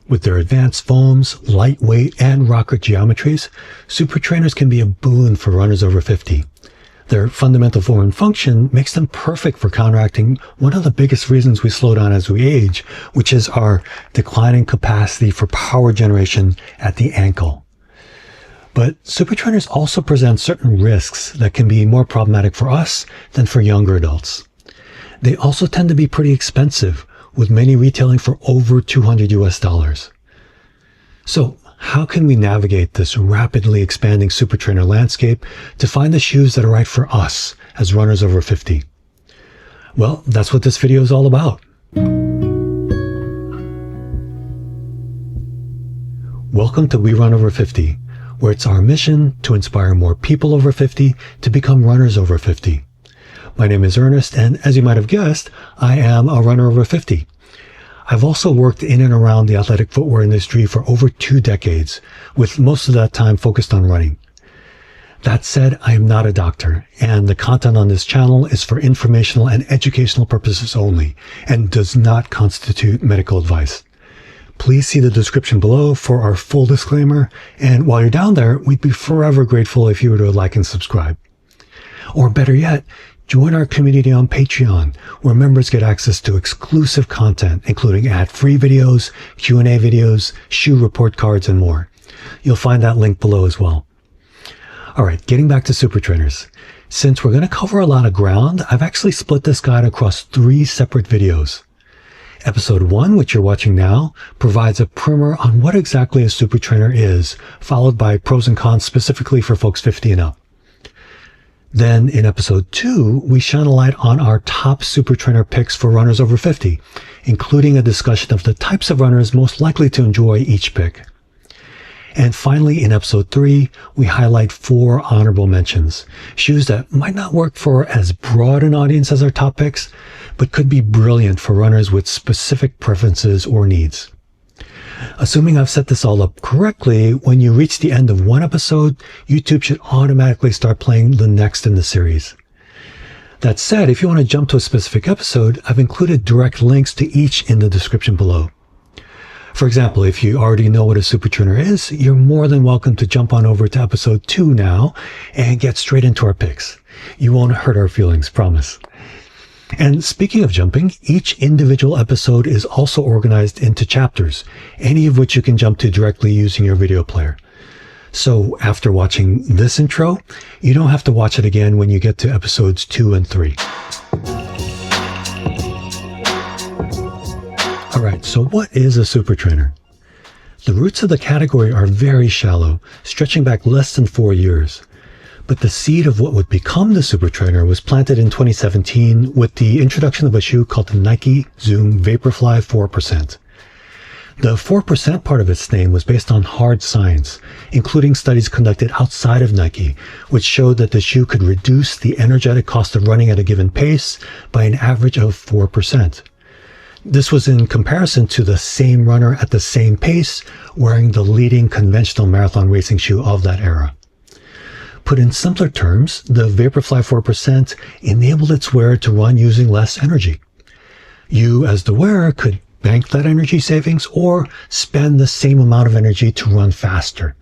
With their advanced foams, lightweight, and rocker geometries, super trainers can be a boon for runners over 50. Their fundamental form and function makes them perfect for counteracting one of the biggest reasons we slow down as we age, which is our declining capacity for power generation at the ankle. But super trainers also present certain risks that can be more problematic for us than for younger adults. They also tend to be pretty expensive, with many retailing for over $200 US. So how can we navigate this rapidly expanding super trainer landscape to find the shoes that are right for us as runners over 50? Well, that's what this video is all about. Welcome to We Run Over 50, where it's our mission to inspire more people over 50 to become runners over 50. My name is Ernest, and as you might have guessed, I am a runner over 50. I've also worked in and around the athletic footwear industry for over 2 decades, with most of that time focused on running. That said, I am not a doctor, and the content on this channel is for informational and educational purposes only, and does not constitute medical advice. Please see the description below for our full disclaimer, and while you're down there, we'd be forever grateful if you were to like and subscribe. Or better yet, join our community on Patreon, where members get access to exclusive content, including ad-free videos, Q&A videos, shoe report cards, and more. You'll find that link below as well. All right, getting back to super trainers. Since we're going to cover a lot of ground, I've actually split this guide across 3 separate videos. Episode 1, which you're watching now, provides a primer on what exactly a super trainer is, followed by pros and cons specifically for folks 50 and up. Then in episode 2, we shine a light on our top super trainer picks for runners over 50, including a discussion of the types of runners most likely to enjoy each pick. And finally, in episode 3, we highlight 4 honorable mentions, shoes that might not work for as broad an audience as our top picks, but could be brilliant for runners with specific preferences or needs. Assuming I've set this all up correctly, when you reach the end of one episode, YouTube should automatically start playing the next in the series. That said, if you want to jump to a specific episode, I've included direct links to each in the description below. For example, if you already know what a super trainer is, you're more than welcome to jump on over to episode 2 now and get straight into our picks. You won't hurt our feelings, promise. And speaking of jumping, each individual episode is also organized into chapters, any of which you can jump to directly using your video player. So after watching this intro, you don't have to watch it again when you get to episodes 2 and 3. All right, so what is a super trainer? The roots of the category are very shallow, stretching back less than 4 years. But the seed of what would become the super trainer was planted in 2017 with the introduction of a shoe called the Nike Zoom Vaporfly 4%. The 4% part of its name was based on hard science, including studies conducted outside of Nike, which showed that the shoe could reduce the energetic cost of running at a given pace by an average of 4%. This was in comparison to the same runner at the same pace wearing the leading conventional marathon racing shoe of that era. Put in simpler terms, the Vaporfly 4% enabled its wearer to run using less energy. You, as the wearer, could bank that energy savings or spend the same amount of energy to run faster.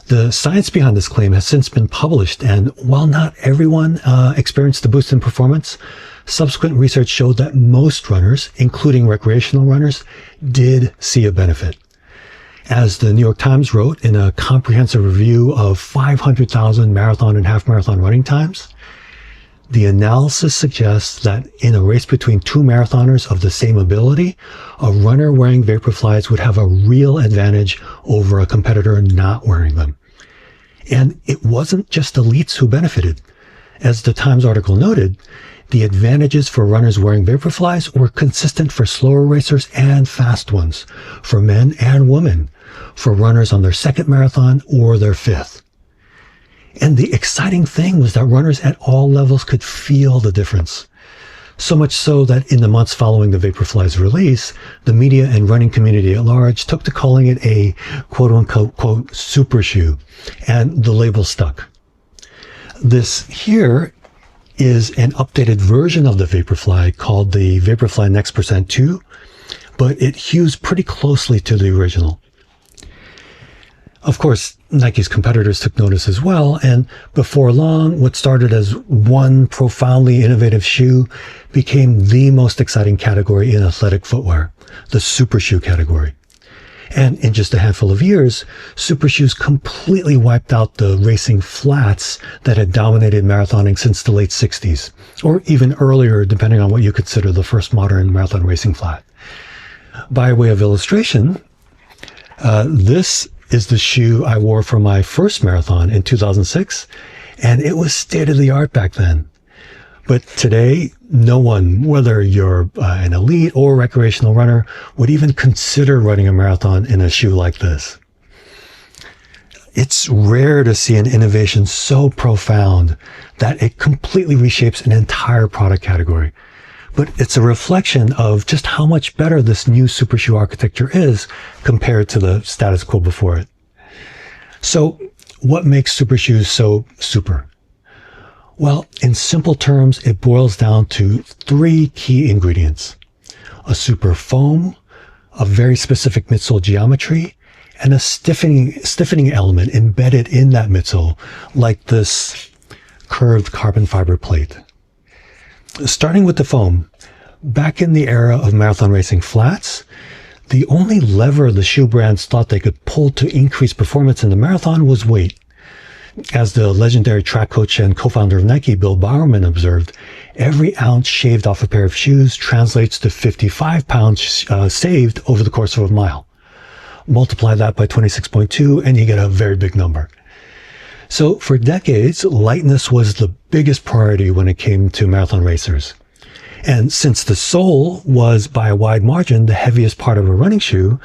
The science behind this claim has since been published, and while not everyone experienced a boost in performance, subsequent research showed that most runners, including recreational runners, did see a benefit. As the New York Times wrote in a comprehensive review of 500,000 marathon and half marathon running times, the analysis suggests that in a race between 2 marathoners of the same ability, a runner wearing Vaporflies would have a real advantage over a competitor not wearing them. And it wasn't just elites who benefited. As the Times article noted, the advantages for runners wearing Vaporflies were consistent for slower racers and fast ones, for men and women, for runners on their 2nd marathon or their 5th. And the exciting thing was that runners at all levels could feel the difference. So much so that in the months following the Vaporfly's release, the media and running community at large took to calling it a quote-unquote super shoe, and the label stuck. This here is an updated version of the Vaporfly called the Vaporfly Next% 2, but it hews pretty closely to the original. Of course, Nike's competitors took notice as well, and before long, what started as one profoundly innovative shoe became the most exciting category in athletic footwear, the super shoe category. And in just a handful of years, super shoes completely wiped out the racing flats that had dominated marathoning since the late 60s, or even earlier, depending on what you consider the first modern marathon racing flat. By way of illustration, this is the shoe I wore for my first marathon in 2006, and it was state-of-the-art back then. But today, no one, whether you're an elite or recreational runner, would even consider running a marathon in a shoe like this. It's rare to see an innovation so profound that it completely reshapes an entire product category. But it's a reflection of just how much better this new super shoe architecture is compared to the status quo before it. So what makes super shoes so super? Well, in simple terms, it boils down to three key ingredients: a super foam, a very specific midsole geometry, and a stiffening element embedded in that midsole, like this curved carbon fiber plate. Starting with the foam, back in the era of marathon racing flats, the only lever the shoe brands thought they could pull to increase performance in the marathon was weight. As the legendary track coach and co-founder of Nike, Bill Bowerman, observed, every ounce shaved off a pair of shoes translates to 55 pounds saved over the course of a mile. Multiply that by 26.2 and you get a very big number. So for decades, lightness was the biggest priority when it came to marathon racers. And since the sole was by a wide margin the heaviest part of a running shoe,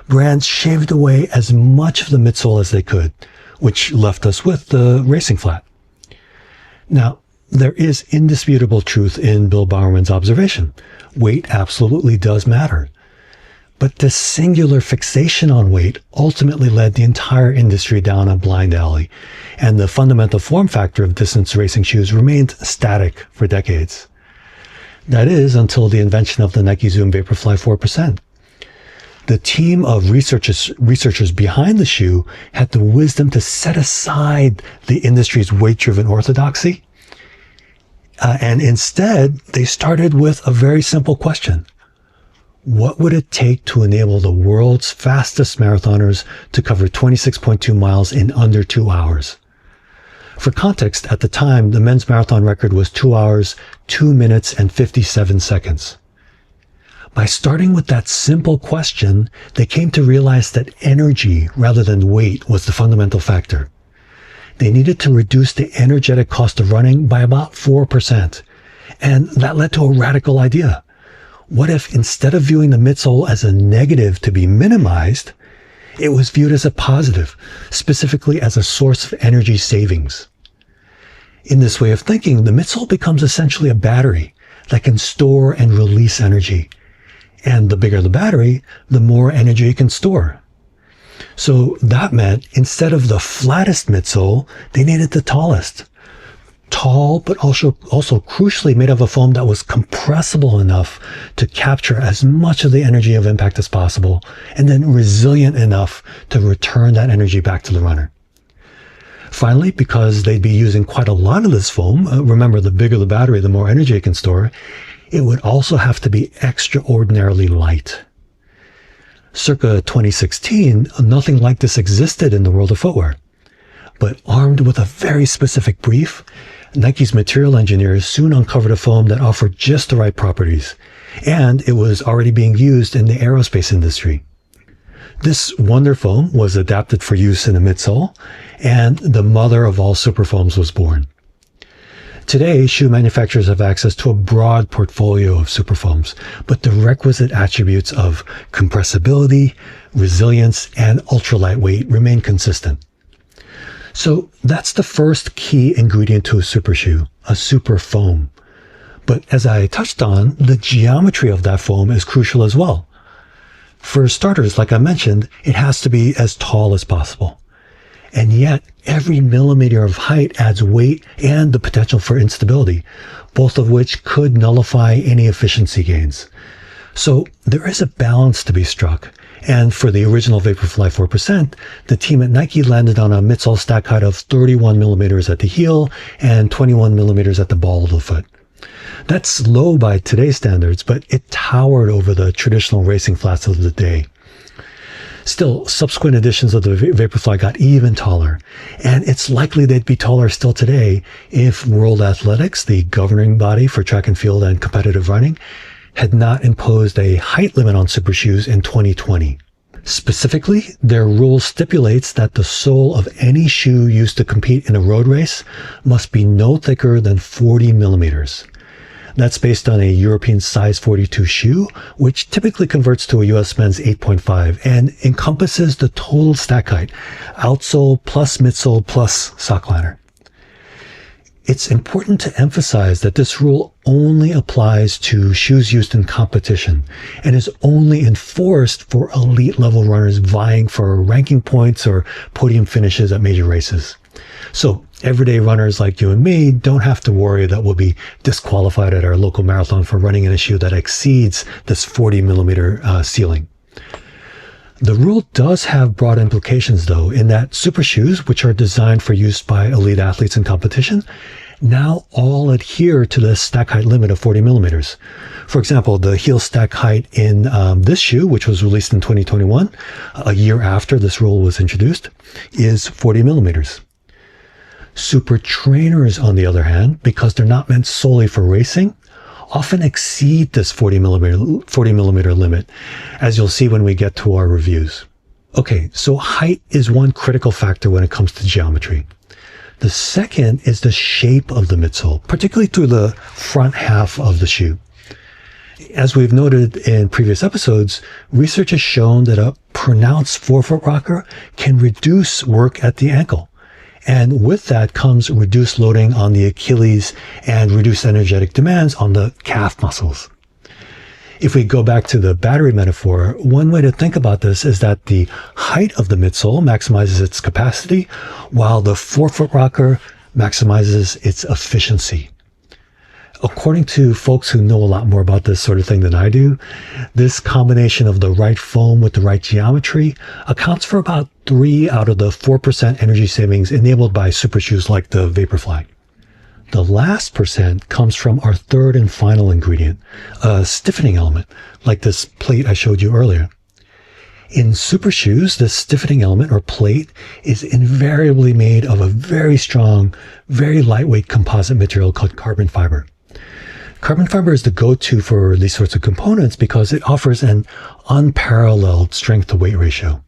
brands shaved away as much of the midsole as they could, which left us with the racing flat. Now, there is indisputable truth in Bill Bowerman's observation. Weight absolutely does matter. But this singular fixation on weight ultimately led the entire industry down a blind alley, and the fundamental form factor of distance racing shoes remained static for decades. That is, until the invention of the Nike Zoom Vaporfly 4%. The team of researchers behind the shoe had the wisdom to set aside the industry's weight-driven orthodoxy, and instead they started with a very simple question. What would it take to enable the world's fastest marathoners to cover 26.2 miles in under 2 hours? For context, at the time, the men's marathon record was 2 hours, 2 minutes, and 57 seconds. By starting with that simple question, they came to realize that energy rather than weight was the fundamental factor. They needed to reduce the energetic cost of running by about 4%. And that led to a radical idea. What if instead of viewing the midsole as a negative to be minimized, it was viewed as a positive, specifically as a source of energy savings? In this way of thinking, the midsole becomes essentially a battery that can store and release energy. And the bigger the battery, the more energy it can store. So that meant instead of the flattest midsole, they needed the tallest. Tall, but also crucially made of a foam that was compressible enough to capture as much of the energy of impact as possible, and then resilient enough to return that energy back to the runner. Finally, because they'd be using quite a lot of this foam, remember the bigger the battery, the more energy it can store, it would also have to be extraordinarily light. Circa 2016, nothing like this existed in the world of footwear. But armed with a very specific brief, Nike's material engineers soon uncovered a foam that offered just the right properties, and it was already being used in the aerospace industry. This wonder foam was adapted for use in a midsole, and the mother of all super foams was born. Today, shoe manufacturers have access to a broad portfolio of super foams, but the requisite attributes of compressibility, resilience, and ultra-lightweight remain consistent. So that's the first key ingredient to a super shoe, a super foam. But as I touched on, the geometry of that foam is crucial as well. For starters, like I mentioned, it has to be as tall as possible. And yet, every millimeter of height adds weight and the potential for instability, both of which could nullify any efficiency gains. So there is a balance to be struck. And for the original Vaporfly 4%, the team at Nike landed on a midsole stack height of 31 millimeters at the heel and 21 millimeters at the ball of the foot. That's low by today's standards, but it towered over the traditional racing flats of the day. Still, subsequent editions of the Vaporfly got even taller, and it's likely they'd be taller still today if World Athletics, the governing body for track and field and competitive running, had not imposed a height limit on super shoes in 2020. Specifically, their rule stipulates that the sole of any shoe used to compete in a road race must be no thicker than 40 millimeters. That's based on a European size 42 shoe, which typically converts to a US men's 8.5 and encompasses the total stack height, outsole plus midsole plus sock liner. It's important to emphasize that this rule only applies to shoes used in competition and is only enforced for elite level runners vying for ranking points or podium finishes at major races. So everyday runners like you and me don't have to worry that we'll be disqualified at our local marathon for running in a shoe that exceeds this 40 millimeter ceiling. The rule does have broad implications, though, in that super shoes, which are designed for use by elite athletes in competition, now all adhere to the stack height limit of 40 millimeters. For example, the heel stack height in this shoe, which was released in 2021, a year after this rule was introduced, is 40 millimeters. Super trainers, on the other hand, because they're not meant solely for racing, often exceed this 40 millimeter limit, as you'll see when we get to our reviews. Okay, so height is one critical factor when it comes to geometry. The second is the shape of the midsole, particularly through the front half of the shoe. As we've noted in previous episodes, research has shown that a pronounced forefoot rocker can reduce work at the ankle. And with that comes reduced loading on the Achilles and reduced energetic demands on the calf muscles. If we go back to the battery metaphor, one way to think about this is that the height of the midsole maximizes its capacity, while the forefoot rocker maximizes its efficiency. According to folks who know a lot more about this sort of thing than I do, this combination of the right foam with the right geometry accounts for about 3 out of the 4% energy savings enabled by super shoes like the Vaporfly. The last percent comes from our third and final ingredient, a stiffening element, like this plate I showed you earlier. In super shoes, this stiffening element or plate is invariably made of a very strong, very lightweight composite material called carbon fiber. Carbon fiber is the go-to for these sorts of components because it offers an unparalleled strength-to-weight ratio.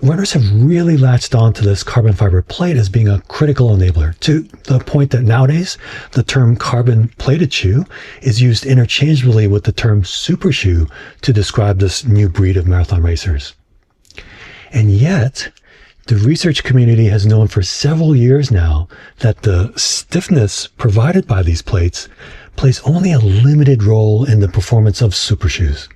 Runners have really latched on to this carbon fiber plate as being a critical enabler, to the point that nowadays the term carbon plated shoe is used interchangeably with the term super shoe to describe this new breed of marathon racers. And yet, the research community has known for several years now that the stiffness provided by these plates plays only a limited role in the performance of super shoes.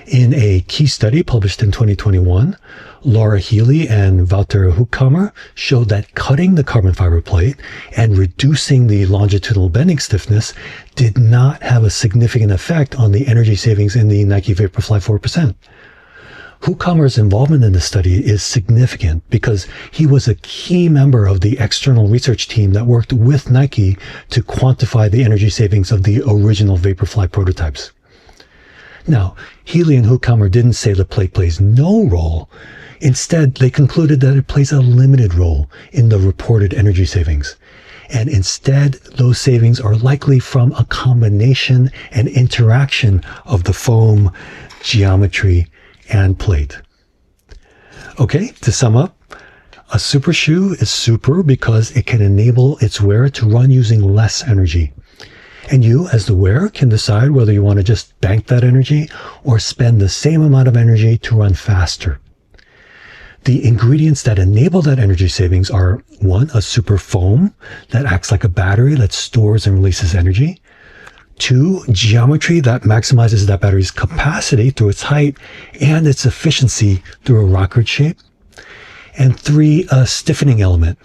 In a key study published in 2021, Laura Healy and Wouter Hoekkammer showed that cutting the carbon fiber plate and reducing the longitudinal bending stiffness did not have a significant effect on the energy savings in the Nike Vaporfly 4%. Hoekkammer's involvement in the study is significant because he was a key member of the external research team that worked with Nike to quantify the energy savings of the original Vaporfly prototypes. Now, Healy and Hoekkammer didn't say the plate plays no role. Instead, they concluded that it plays a limited role in the reported energy savings. And instead, those savings are likely from a combination and interaction of the foam, geometry, and plate. Okay, to sum up, a super shoe is super because it can enable its wearer to run using less energy. And you, as the wearer, can decide whether you want to just bank that energy or spend the same amount of energy to run faster. The ingredients that enable that energy savings are 1, a super foam that acts like a battery that stores and releases energy. 2, geometry that maximizes that battery's capacity through its height and its efficiency through a rocket shape. And 3, a stiffening element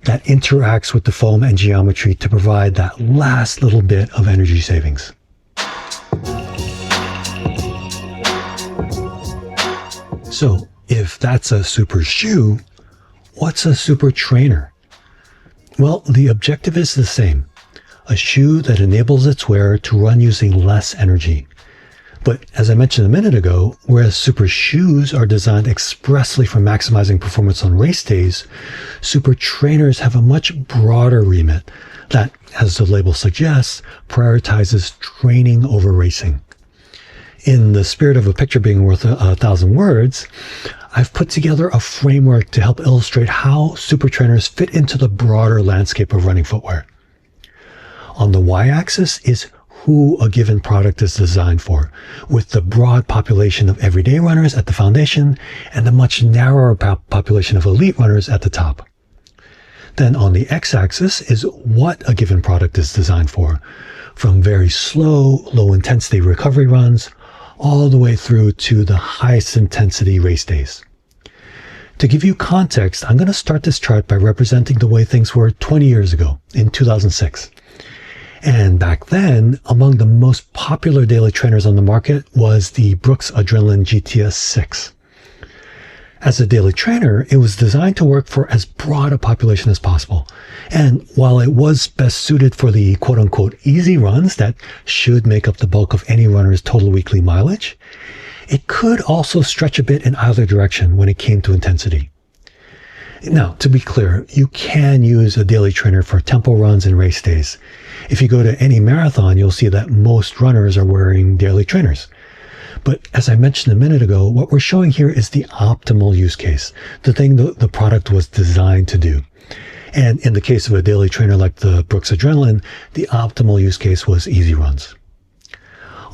that interacts with the foam and geometry to provide that last little bit of energy savings. So, if that's a super shoe, what's a super trainer? Well, the objective is the same. A shoe that enables its wearer to run using less energy. But as I mentioned a minute ago, whereas super shoes are designed expressly for maximizing performance on race days, super trainers have a much broader remit that, as the label suggests, prioritizes training over racing. In the spirit of a picture being worth 1,000 words, I've put together a framework to help illustrate how super trainers fit into the broader landscape of running footwear. On the y-axis is who a given product is designed for, with the broad population of everyday runners at the foundation and the much narrower population of elite runners at the top. Then on the x-axis is what a given product is designed for, from very slow, low-intensity recovery runs all the way through to the highest intensity race days. To give you context, I'm going to start this chart by representing the way things were 20 years ago, in 2006. And back then, among the most popular daily trainers on the market was the Brooks Adrenaline GTS 6. As a daily trainer, it was designed to work for as broad a population as possible. And while it was best suited for the quote-unquote easy runs that should make up the bulk of any runner's total weekly mileage, it could also stretch a bit in either direction when it came to intensity. Now, to be clear, you can use a daily trainer for tempo runs and race days. If you go to any marathon, you'll see that most runners are wearing daily trainers. But as I mentioned a minute ago, what we're showing here is the optimal use case, the thing the product was designed to do. And in the case of a daily trainer like the Brooks Adrenaline, the optimal use case was easy runs.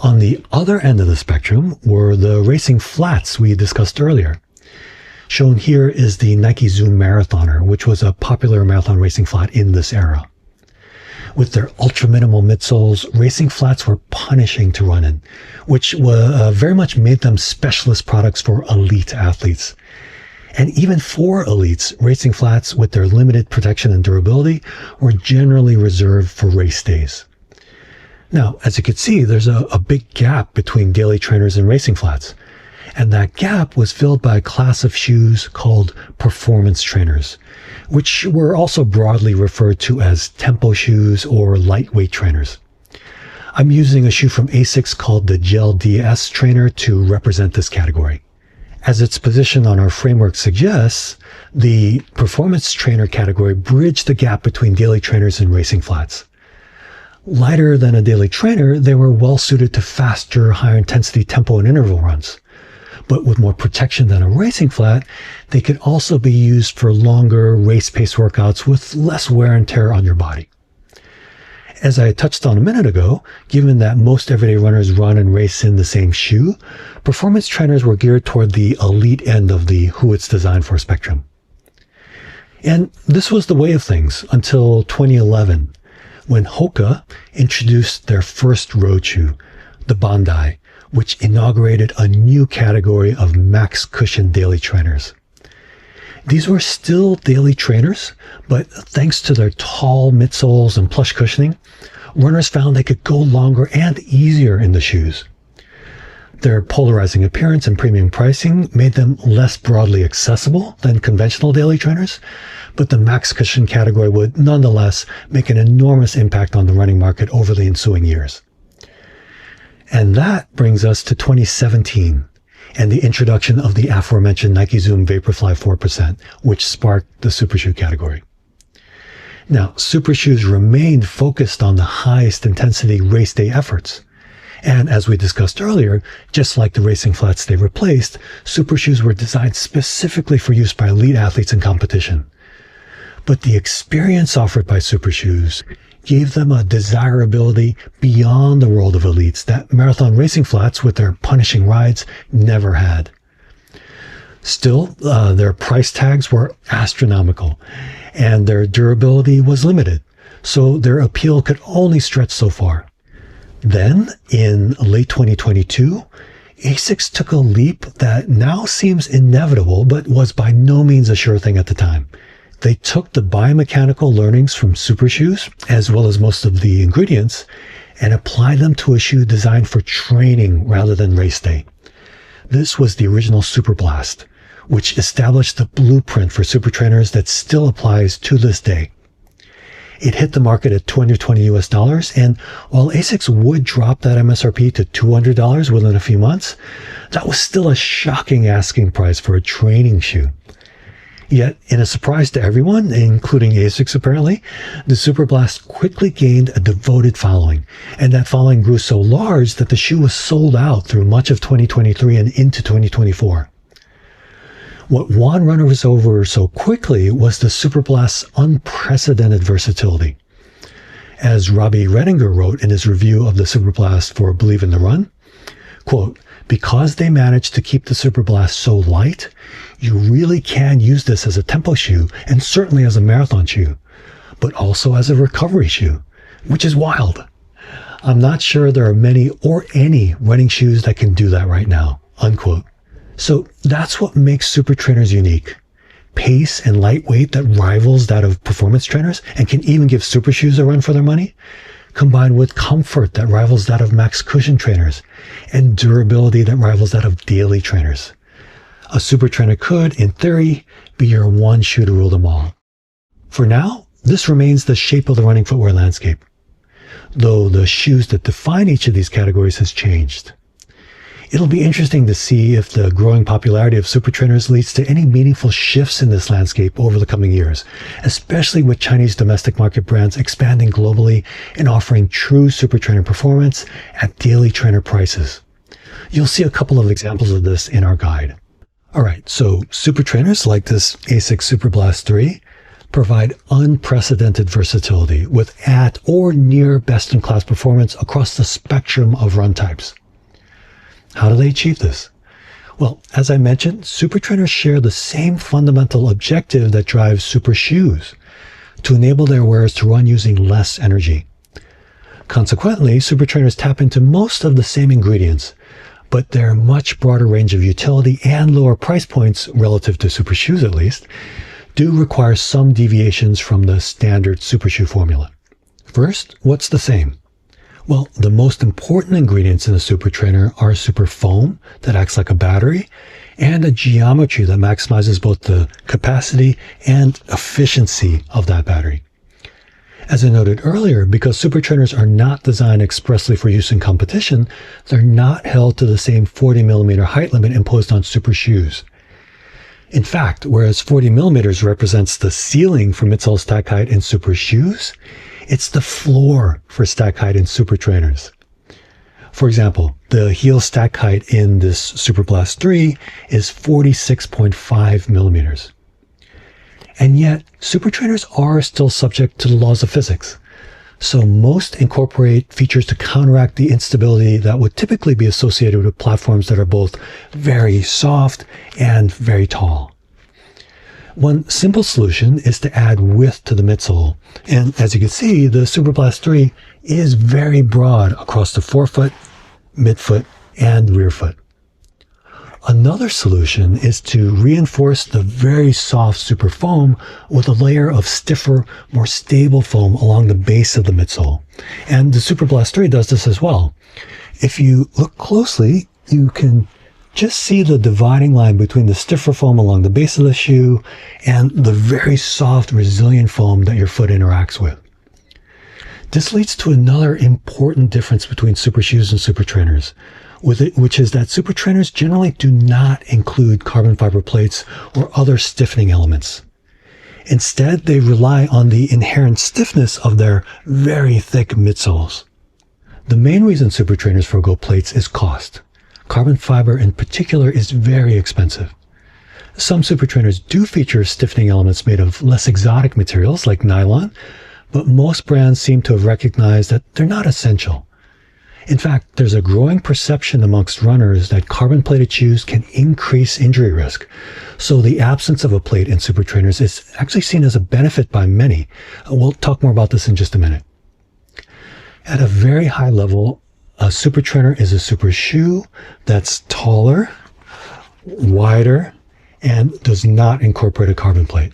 On the other end of the spectrum were the racing flats we discussed earlier. Shown here is the Nike Zoom Marathoner, which was a popular marathon racing flat in this era. With their ultra-minimal midsoles, racing flats were punishing to run in, which very much made them specialist products for elite athletes. And even for elites, racing flats with their limited protection and durability were generally reserved for race days. Now, as you can see, there's a big gap between daily trainers and racing flats. And that gap was filled by a class of shoes called performance trainers, which were also broadly referred to as tempo shoes or lightweight trainers. I'm using a shoe from ASICS called the Gel DS trainer to represent this category. As its position on our framework suggests, the performance trainer category bridged the gap between daily trainers and racing flats. Lighter than a daily trainer, they were well suited to faster, higher intensity tempo and interval runs. But with more protection than a racing flat, they could also be used for longer race-paced workouts with less wear and tear on your body. As I touched on a minute ago, given that most everyday runners run and race in the same shoe, performance trainers were geared toward the elite end of the who it's designed for spectrum. And this was the way of things until 2011, when Hoka introduced their first road shoe, the Bondi, which inaugurated a new category of max cushion daily trainers. These were still daily trainers, but thanks to their tall midsoles and plush cushioning, runners found they could go longer and easier in the shoes. Their polarizing appearance and premium pricing made them less broadly accessible than conventional daily trainers, but the max cushion category would nonetheless make an enormous impact on the running market over the ensuing years. And that brings us to 2017 and the introduction of the aforementioned Nike Zoom Vaporfly 4%, which sparked the super shoe category. Now, super shoes remained focused on the highest intensity race day efforts. And as we discussed earlier, just like the racing flats they replaced, super shoes were designed specifically for use by elite athletes in competition. But the experience offered by super shoes gave them a desirability beyond the world of elites that marathon racing flats with their punishing rides never had. Still, their price tags were astronomical, and their durability was limited, so their appeal could only stretch so far. Then, in late 2022, ASICS took a leap that now seems inevitable, but was by no means a sure thing at the time. They took the biomechanical learnings from super shoes, as well as most of the ingredients, and applied them to a shoe designed for training rather than race day. This was the original Super Blast, which established the blueprint for super trainers that still applies to this day. It hit the market at $220 and while ASICS would drop that MSRP to $200 within a few months, that was still a shocking asking price for a training shoe. Yet, in a surprise to everyone, including ASICS apparently, the Super Blast quickly gained a devoted following, and that following grew so large that the shoe was sold out through much of 2023 and into 2024. What won runners over so quickly was the Super Blast's unprecedented versatility. As Robbie Redinger wrote in his review of the Super Blast for Believe in the Run, quote, "Because they managed to keep the Super Blast so light, you really can use this as a tempo shoe and certainly as a marathon shoe, but also as a recovery shoe, which is wild. I'm not sure there are many or any running shoes that can do that right now," unquote. So that's what makes super trainers unique. Pace and lightweight that rivals that of performance trainers and can even give super shoes a run for their money, combined with comfort that rivals that of max cushion trainers and durability that rivals that of daily trainers. A super trainer could, in theory, be your one shoe to rule them all. For now, this remains the shape of the running footwear landscape, though the shoes that define each of these categories has changed. It'll be interesting to see if the growing popularity of super trainers leads to any meaningful shifts in this landscape over the coming years, especially with Chinese domestic market brands expanding globally and offering true super trainer performance at daily trainer prices. You'll see a couple of examples of this in our guide. Alright, so super trainers like this ASICS Super Blast 3 provide unprecedented versatility with at or near best-in-class performance across the spectrum of run types. How do they achieve this? Well, as I mentioned, super trainers share the same fundamental objective that drives super shoes, to enable their wearers to run using less energy. Consequently, super trainers tap into most of the same ingredients, but their much broader range of utility and lower price points, relative to super shoes at least, do require some deviations from the standard super shoe formula. First, what's the same? Well, the most important ingredients in a super trainer are super foam that acts like a battery and a geometry that maximizes both the capacity and efficiency of that battery. As I noted earlier, because super trainers are not designed expressly for use in competition, they're not held to the same 40 millimeter height limit imposed on super shoes. In fact, whereas 40 millimeters represents the ceiling for midsole stack height in super shoes, it's the floor for stack height in super trainers. For example, the heel stack height in this Super Blast 3 is 46.5 millimeters. And yet, super trainers are still subject to the laws of physics. So most incorporate features to counteract the instability that would typically be associated with platforms that are both very soft and very tall. One simple solution is to add width to the midsole. And as you can see, the Super Blast 3 is very broad across the forefoot, midfoot, and rear foot. Another solution is to reinforce the very soft super foam with a layer of stiffer, more stable foam along the base of the midsole. And the Super Blast 3 does this as well. If you look closely, you can just see the dividing line between the stiffer foam along the base of the shoe and the very soft, resilient foam that your foot interacts with. This leads to another important difference between super shoes and super trainers, which is that super trainers generally do not include carbon fiber plates or other stiffening elements. Instead, they rely on the inherent stiffness of their very thick midsoles. The main reason super trainers forgo plates is cost. Carbon fiber in particular is very expensive. Some super trainers do feature stiffening elements made of less exotic materials like nylon, but most brands seem to have recognized that they're not essential. In fact, there's a growing perception amongst runners that carbon-plated shoes can increase injury risk. So the absence of a plate in super trainers is actually seen as a benefit by many. We'll talk more about this in just a minute. At a very high level, a super trainer is a super shoe that's taller, wider, and does not incorporate a carbon plate.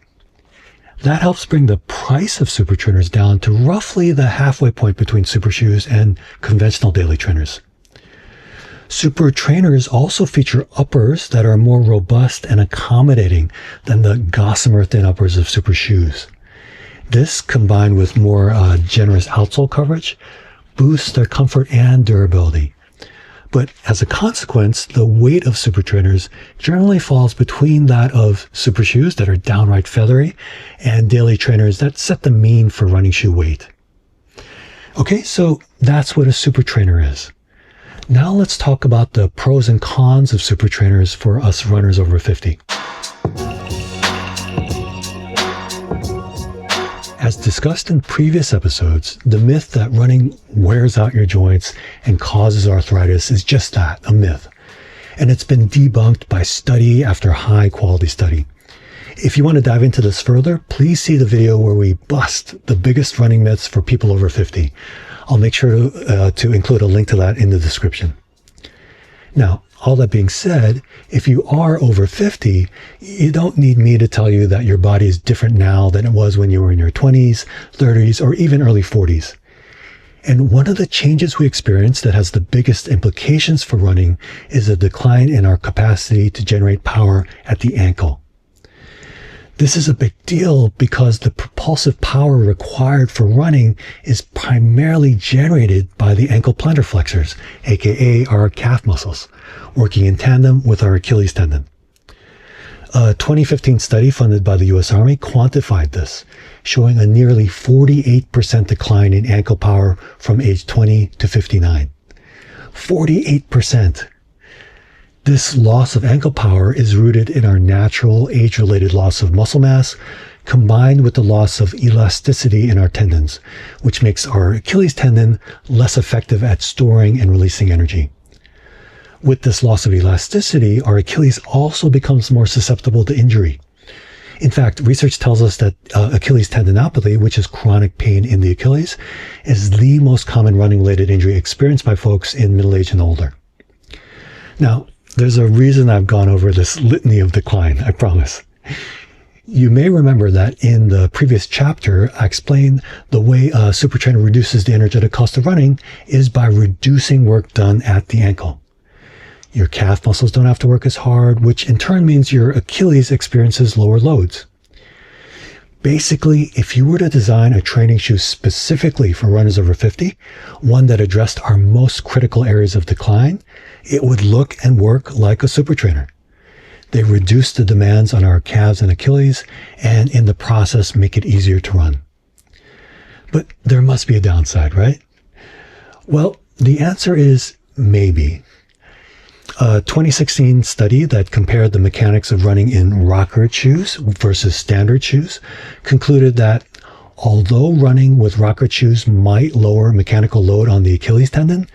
That helps bring the price of super trainers down to roughly the halfway point between super shoes and conventional daily trainers. Super trainers also feature uppers that are more robust and accommodating than the gossamer thin uppers of super shoes. This, combined with more generous outsole coverage, boosts their comfort and durability. But as a consequence, the weight of super trainers generally falls between that of super shoes that are downright feathery and daily trainers that set the mean for running shoe weight. Okay, so that's what a super trainer is. Now let's talk about the pros and cons of super trainers for us runners over 50. As discussed in previous episodes, the myth that running wears out your joints and causes arthritis is just that, a myth. And it's been debunked by study after high quality study. If you want to dive into this further, please see the video where we bust the biggest running myths for people over 50. I'll make sure to include a link to that in the description. Now, all that being said, if you are over 50, you don't need me to tell you that your body is different now than it was when you were in your 20s, 30s, or even early 40s. And one of the changes we experience that has the biggest implications for running is a decline in our capacity to generate power at the ankle. This is a big deal because the propulsive power required for running is primarily generated by the ankle plantar flexors, aka our calf muscles, working in tandem with our Achilles tendon. A 2015 study funded by the US Army quantified this, showing a nearly 48% decline in ankle power from age 20 to 59. 48%! This loss of ankle power is rooted in our natural age-related loss of muscle mass, combined with the loss of elasticity in our tendons, which makes our Achilles tendon less effective at storing and releasing energy. With this loss of elasticity, our Achilles also becomes more susceptible to injury. In fact, research tells us that Achilles tendinopathy, which is chronic pain in the Achilles, is the most common running-related injury experienced by folks in middle age and older. Now, there's a reason I've gone over this litany of decline, I promise. You may remember that in the previous chapter, I explained the way a super trainer reduces the energetic cost of running is by reducing work done at the ankle. Your calf muscles don't have to work as hard, which in turn means your Achilles experiences lower loads. Basically, if you were to design a training shoe specifically for runners over 50, one that addressed our most critical areas of decline, it would look and work like a super trainer. They reduce the demands on our calves and Achilles, and in the process make it easier to run. But there must be a downside, right? Well, the answer is maybe. A 2016 study that compared the mechanics of running in rockered shoes versus standard shoes concluded that although running with rockered shoes might lower mechanical load on the Achilles tendon,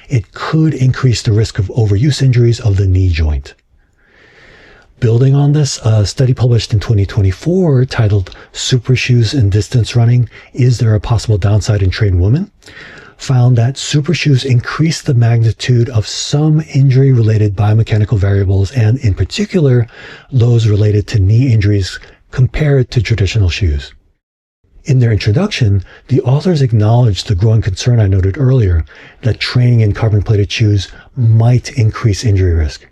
it could increase the risk of overuse injuries of the knee joint. Building on this, a study published in 2024 titled Super Shoes in Distance Running, Is There a Possible Downside in Trained Women?, found that super shoes increase the magnitude of some injury-related biomechanical variables, and in particular, those related to knee injuries compared to traditional shoes. In their introduction, the authors acknowledged the growing concern I noted earlier that training in carbon-plated shoes might increase injury risk.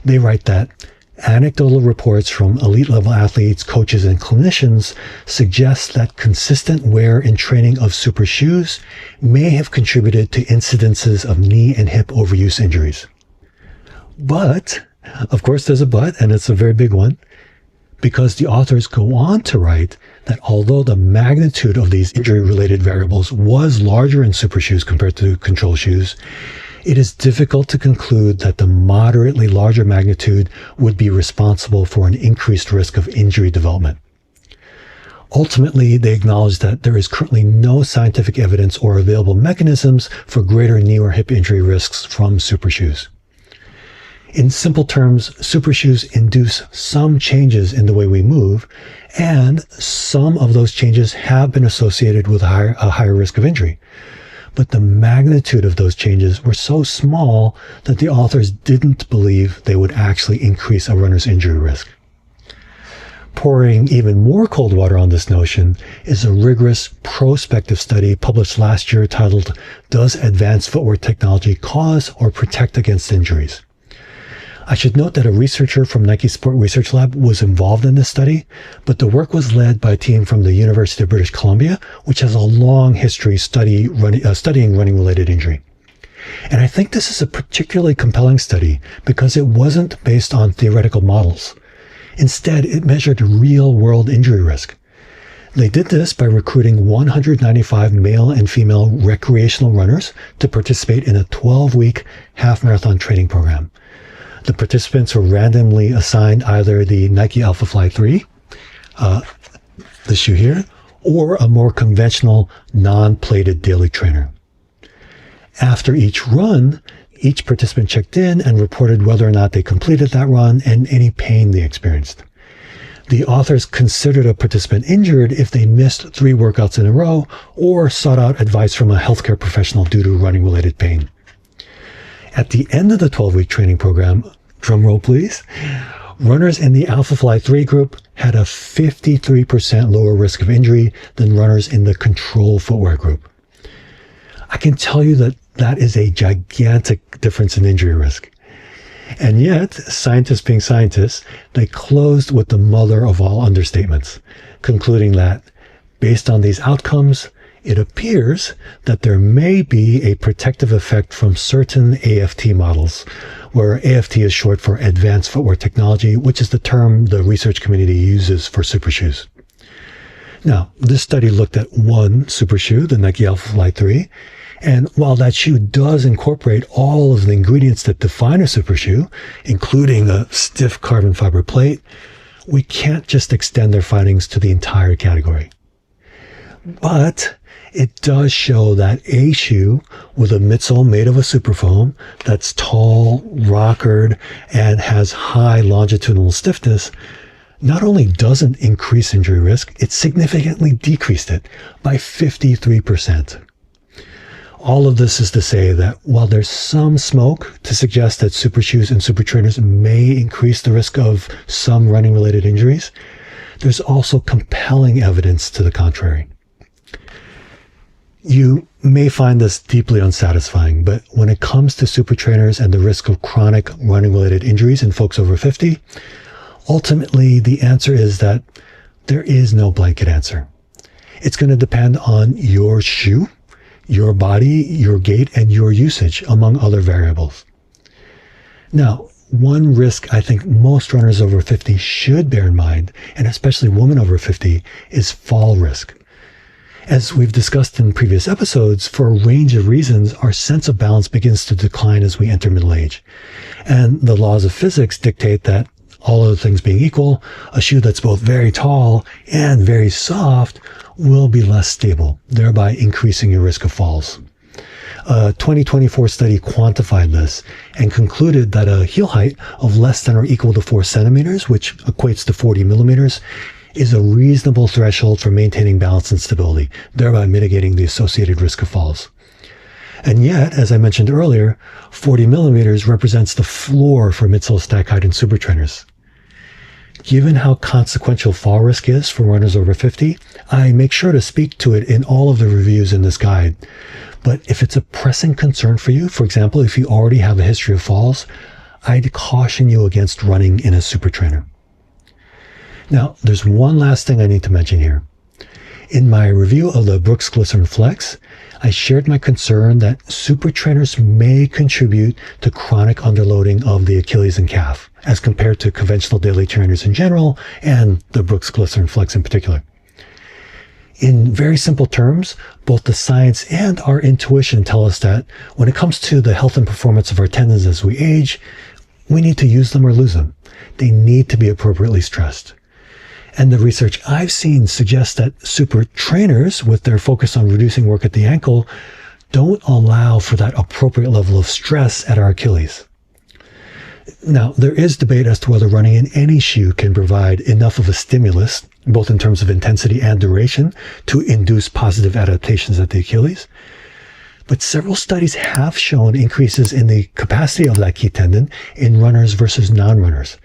They write that anecdotal reports from elite-level athletes, coaches, and clinicians suggest that consistent wear and training of super shoes may have contributed to incidences of knee and hip overuse injuries. But, of course there's a but, and it's a very big one, because the authors go on to write that although the magnitude of these injury-related variables was larger in super shoes compared to control shoes, it is difficult to conclude that the moderately larger magnitude would be responsible for an increased risk of injury development. Ultimately, they acknowledge that there is currently no scientific evidence or available mechanisms for greater knee or hip injury risks from super shoes. In simple terms, super shoes induce some changes in the way we move, and some of those changes have been associated with a higher risk of injury. But the magnitude of those changes were so small that the authors didn't believe they would actually increase a runner's injury risk. pouring even more cold water on this notion is a rigorous prospective study published last year titled, "Does Advanced Footwear Technology Cause or Protect Against Injuries?" I should note that a researcher from Nike Sport Research Lab was involved in this study, but the work was led by a team from the University of British Columbia, which has a long history studying running-related injury. And I think this is a particularly compelling study because it wasn't based on theoretical models. Instead, it measured real-world injury risk. They did this by recruiting 195 male and female recreational runners to participate in a 12-week half-marathon training program. The participants were randomly assigned either the Nike Alphafly 3, the shoe here, or a more conventional non-plated daily trainer. After each run, each participant checked in and reported whether or not they completed that run and any pain they experienced. The authors considered a participant injured if they missed 3 workouts in a row or sought out advice from a healthcare professional due to running-related pain. At the end of the 12-week training program, drumroll please, runners in the Alphafly 3 group had a 53% lower risk of injury than runners in the control footwear group. I can tell you that that is a gigantic difference in injury risk. And yet, scientists being scientists, they closed with the mother of all understatements, concluding that, based on these outcomes, it appears that there may be a protective effect from certain AFT models, where AFT is short for Advanced Footwear Technology, which is the term the research community uses for super shoes. Now, this study looked at one super shoe, the Nike Alphafly 3, and while that shoe does incorporate all of the ingredients that define a super shoe, including a stiff carbon fiber plate, we can't just extend their findings to the entire category. But it does show that a shoe with a midsole made of a superfoam that's tall, rockered, and has high longitudinal stiffness not only doesn't increase injury risk, it significantly decreased it by 53%. All of this is to say that while there's some smoke to suggest that super shoes and super trainers may increase the risk of some running-related injuries, there's also compelling evidence to the contrary. You may find this deeply unsatisfying, but when it comes to super trainers and the risk of chronic running-related injuries in folks over 50, ultimately the answer is that there is no blanket answer. It's going to depend on your shoe, your body, your gait, and your usage, among other variables. Now, one risk I think most runners over 50 should bear in mind, and especially women over 50, is fall risk. As we've discussed in previous episodes, for a range of reasons, our sense of balance begins to decline as we enter middle age. And the laws of physics dictate that, all other things being equal, a shoe that's both very tall and very soft will be less stable, thereby increasing your risk of falls. A 2024 study quantified this and concluded that a heel height of less than or equal to 4 centimeters, which equates to 40 millimeters, is a reasonable threshold for maintaining balance and stability, thereby mitigating the associated risk of falls. And yet, as I mentioned earlier, 40 millimeters represents the floor for midsole stack height in super trainers. Given how consequential fall risk is for runners over 50, I make sure to speak to it in all of the reviews in this guide. But if it's a pressing concern for you, for example, if you already have a history of falls, I'd caution you against running in a super trainer. Now, there's one last thing I need to mention here. In my review of the Brooks Glycerin Flex, I shared my concern that super trainers may contribute to chronic underloading of the Achilles and calf, as compared to conventional daily trainers in general, and the Brooks Glycerin Flex in particular. In very simple terms, both the science and our intuition tell us that when it comes to the health and performance of our tendons as we age, we need to use them or lose them. They need to be appropriately stressed. And the research I've seen suggests that super trainers, with their focus on reducing work at the ankle, don't allow for that appropriate level of stress at our Achilles. Now, there is debate as to whether running in any shoe can provide enough of a stimulus, both in terms of intensity and duration, to induce positive adaptations at the Achilles. But several studies have shown increases in the capacity of that key tendon in runners versus non-runners.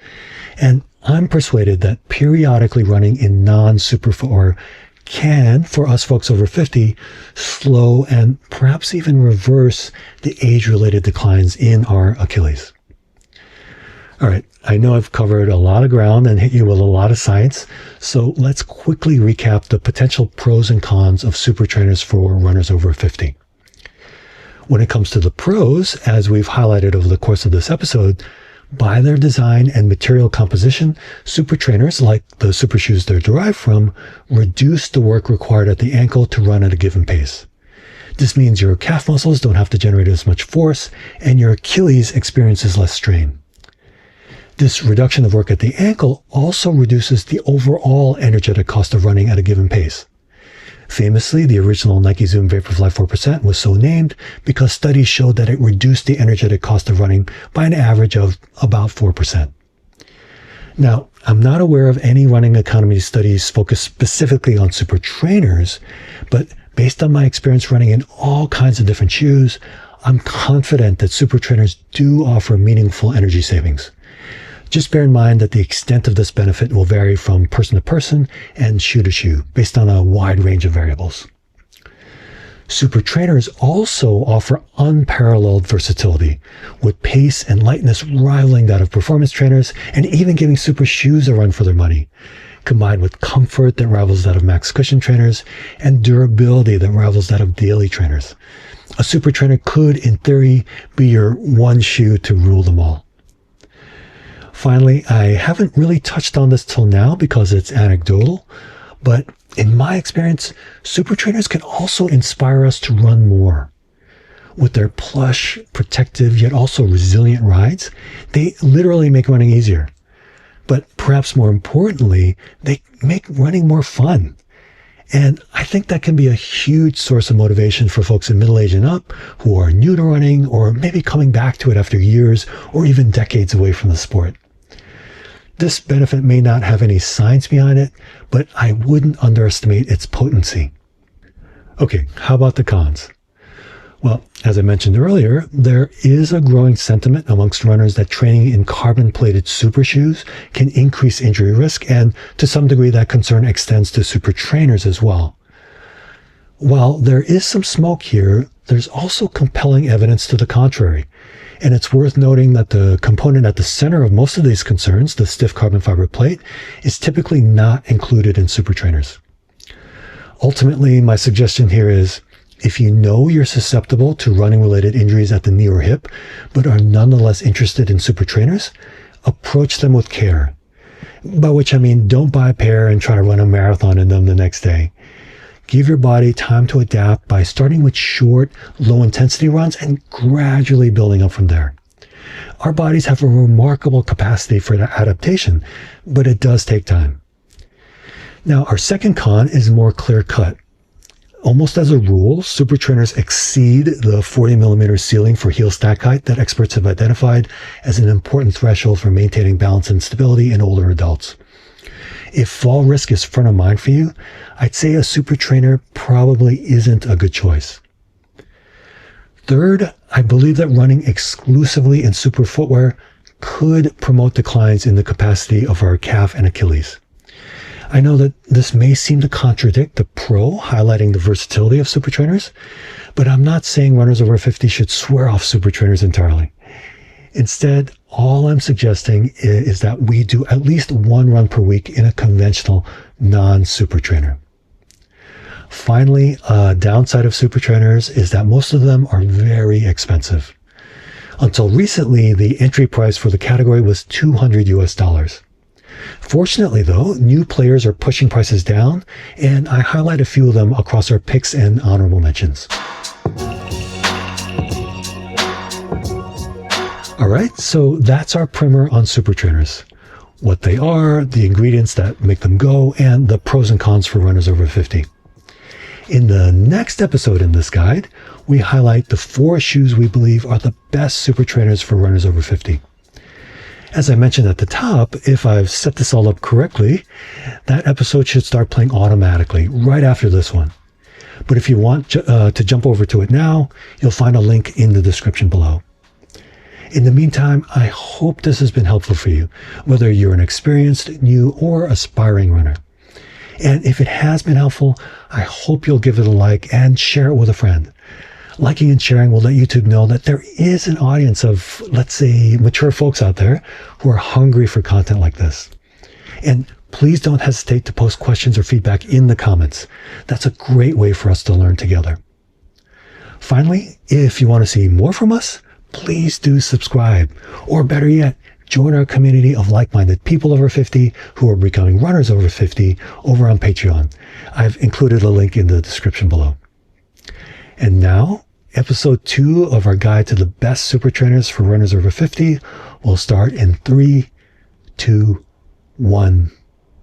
And I'm persuaded that periodically running in non-super footwear can, for us folks over 50, slow and perhaps even reverse the age-related declines in our Achilles. All right, I know I've covered a lot of ground and hit you with a lot of science, so let's quickly recap the potential pros and cons of super trainers for runners over 50. When it comes to the pros, as we've highlighted over the course of this episode, by their design and material composition, super trainers, like the super shoes they're derived from, reduce the work required at the ankle to run at a given pace. This means your calf muscles don't have to generate as much force, and your Achilles experiences less strain. This reduction of work at the ankle also reduces the overall energetic cost of running at a given pace. Famously, the original Nike Zoom Vaporfly 4% was so named because studies showed that it reduced the energetic cost of running by an average of about 4%. Now, I'm not aware of any running economy studies focused specifically on super trainers, but based on my experience running in all kinds of different shoes, I'm confident that super trainers do offer meaningful energy savings. Just bear in mind that the extent of this benefit will vary from person to person and shoe to shoe based on a wide range of variables. Super trainers also offer unparalleled versatility, with pace and lightness rivaling that of performance trainers and even giving super shoes a run for their money, combined with comfort that rivals that of max cushion trainers and durability that rivals that of daily trainers. A super trainer could, in theory, be your one shoe to rule them all. Finally, I haven't really touched on this till now because it's anecdotal, but in my experience, super trainers can also inspire us to run more. With their plush, protective, yet also resilient rides, they literally make running easier. But perhaps more importantly, they make running more fun. And I think that can be a huge source of motivation for folks in middle age and up who are new to running or maybe coming back to it after years or even decades away from the sport. This benefit may not have any science behind it, but I wouldn't underestimate its potency. Okay, how about the cons? Well, as I mentioned earlier, there is a growing sentiment amongst runners that training in carbon-plated super shoes can increase injury risk, and to some degree that concern extends to super trainers as well. While there is some smoke here, there's also compelling evidence to the contrary. And it's worth noting that the component at the center of most of these concerns, the stiff carbon fiber plate, is typically not included in super trainers. Ultimately, my suggestion here is, if you know you're susceptible to running-related injuries at the knee or hip, but are nonetheless interested in super trainers, approach them with care. By which I mean, don't buy a pair and try to run a marathon in them the next day. Give your body time to adapt by starting with short, low-intensity runs and gradually building up from there. Our bodies have a remarkable capacity for adaptation, but it does take time. Now, our second con is more clear-cut. Almost as a rule, super trainers exceed the 40 millimeter ceiling for heel stack height that experts have identified as an important threshold for maintaining balance and stability in older adults. If fall risk is front of mind for you, I'd say a super trainer probably isn't a good choice. Third, I believe that running exclusively in super footwear could promote declines in the capacity of our calf and Achilles. I know that this may seem to contradict the pro highlighting the versatility of super trainers, but I'm not saying runners over 50 should swear off super trainers entirely. Instead, all I'm suggesting is that we do at least one run per week in a conventional non-super trainer. Finally, a downside of super trainers is that most of them are very expensive. Until recently, the entry price for the category was $200 US. Fortunately, though, new players are pushing prices down, and I highlight a few of them across our picks and honorable mentions. All right, so that's our primer on super trainers. What they are, the ingredients that make them go, and the pros and cons for runners over 50. In the next episode in this guide, we highlight the 4 shoes we believe are the best super trainers for runners over 50. As I mentioned at the top, if I've set this all up correctly, that episode should start playing automatically right after this one. But if you want to jump over to it now, you'll find a link in the description below. In the meantime, I hope this has been helpful for you, whether you're an experienced, new, or aspiring runner. And if it has been helpful, I hope you'll give it a like and share it with a friend. Liking and sharing will let YouTube know that there is an audience of, let's say, mature folks out there who are hungry for content like this. And please don't hesitate to post questions or feedback in the comments. That's a great way for us to learn together. Finally, if you want to see more from us, please do subscribe. Or better yet, join our community of like-minded people over 50 who are becoming runners over 50 over on Patreon. I've included a link in the description below. And now, episode 2 of our guide to the best super trainers for runners over 50 will start in 3, 2, 1.